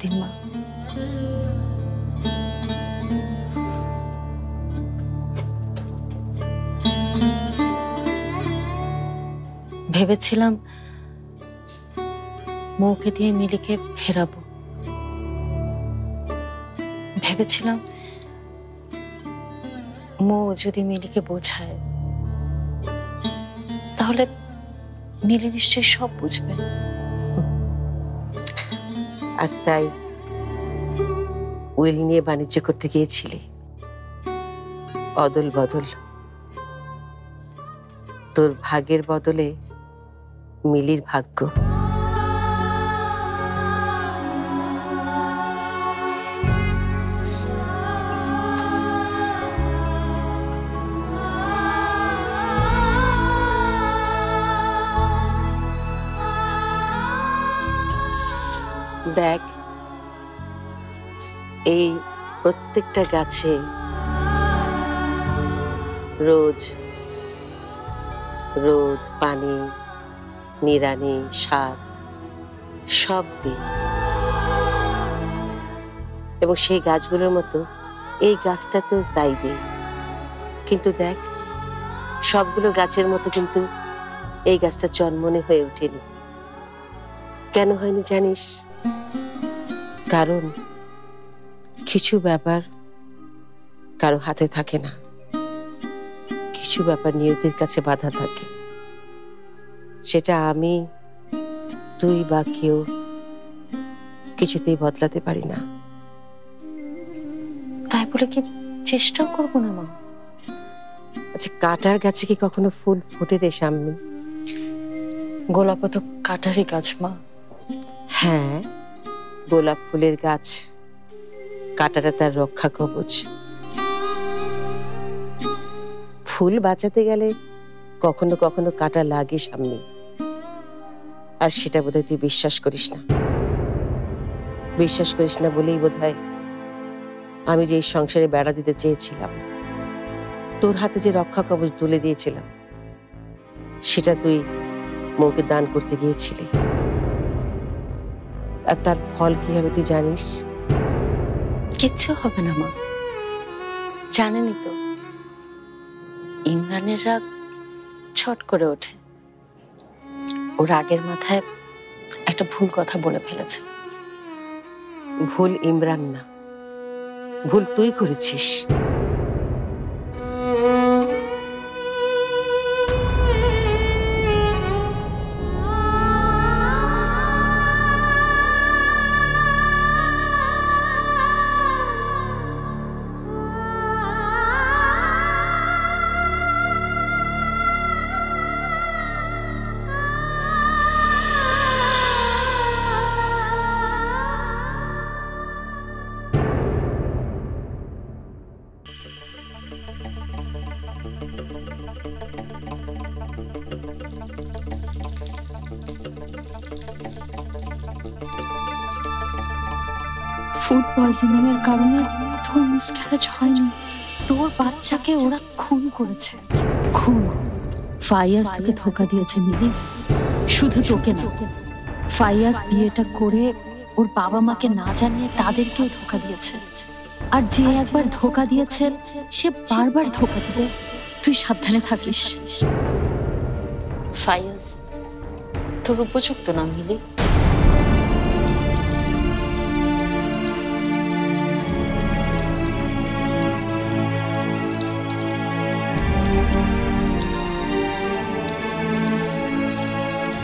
একদিন মা। ভেবেছিলাম মৌকে দিয়ে মিলিকে ফেরাবো। ভেবেছিলাম মৌ যদি মিলিকে বোঝায় তাহলে মিলি নিশ্চয়ই সব বুঝবে। আর তাই উইল নিয়ে বাণিজ্য করতে গিয়েছিলি। অদল বদল, তোর ভাগ্যের বদলে মিলির ভাগ্য। দেখ, এই প্রত্যেকটা গাছে রোজ রোদ, পানি, নিড়ানি, সার সব দিই, এবং সেই গাছগুলোর মতো এই গাছটাতেও তাই দিই। কিন্তু দেখ, সবগুলো গাছের মতো কিন্তু এই গাছটা জন্মনে হয়ে ওঠেনি। কেন হয়নি জানিস? কারণ কিছু ব্যাপার কারো হাতে থাকে না, কিছু ব্যাপার নিয়তির কাছে বাধা থাকে। সেটা আমি, তুই বা কেউ কিছুতেই বদলাতে পারি না। তাই বলে কি চেষ্টাও করবো না মা? আচ্ছা, কাটার গাছে কি কখনো ফুল ফোটে রে সামনে? গোলাপ তো কাটারই গাছ মা। হ্যাঁ, গোলাপ ফুলের গাছ, কাটাটা তার রক্ষা কবচ। ফুল বাঁচাতে গেলে কখনো কখনো কাটা লাগে সামনে, আর সেটা বোধহয় তুই বিশ্বাস করিস না। বিশ্বাস করিস না বলেই বোধহয় আমি যে এই সংসারে বেড়া দিতে চেয়েছিলাম, তোর হাতে যে রক্ষা কবচ তুলে দিয়েছিলাম, সেটা তুই মৌকে দান করতে গিয়েছিলি। আর তার ফল কি হবে তুই জানিস? কিচ্ছু হবে না মা, জানেনি তো ইমরানের রাগ ছট করে ওঠে। ও রাগের মাথায় একটা ভুল কথা বলে ফেলেছে। ভুল ইমরান না, ভুল তুই করেছিস। ফুড পয়জনিং এর কারণে তোর মিসক্যারেজ হয়নি, তোর বাচ্চাকে ওরা খুন করেছে। খুন। ফাইয়াজ তোকে ধোকা দিয়েছে মিলি, শুধু তোকে না, ফাইয়াজ বিয়েটা করে ওর বাবা মাকে না জানিয়ে তাদেরকেও ধোকা দিয়েছে। আর যে একবার ধোকা দিয়েছে সে বারবার ধোকা দেবে, তুই সাবধানে থাকিস। ফাইয়াজ তোর উপযুক্ত না মিলি।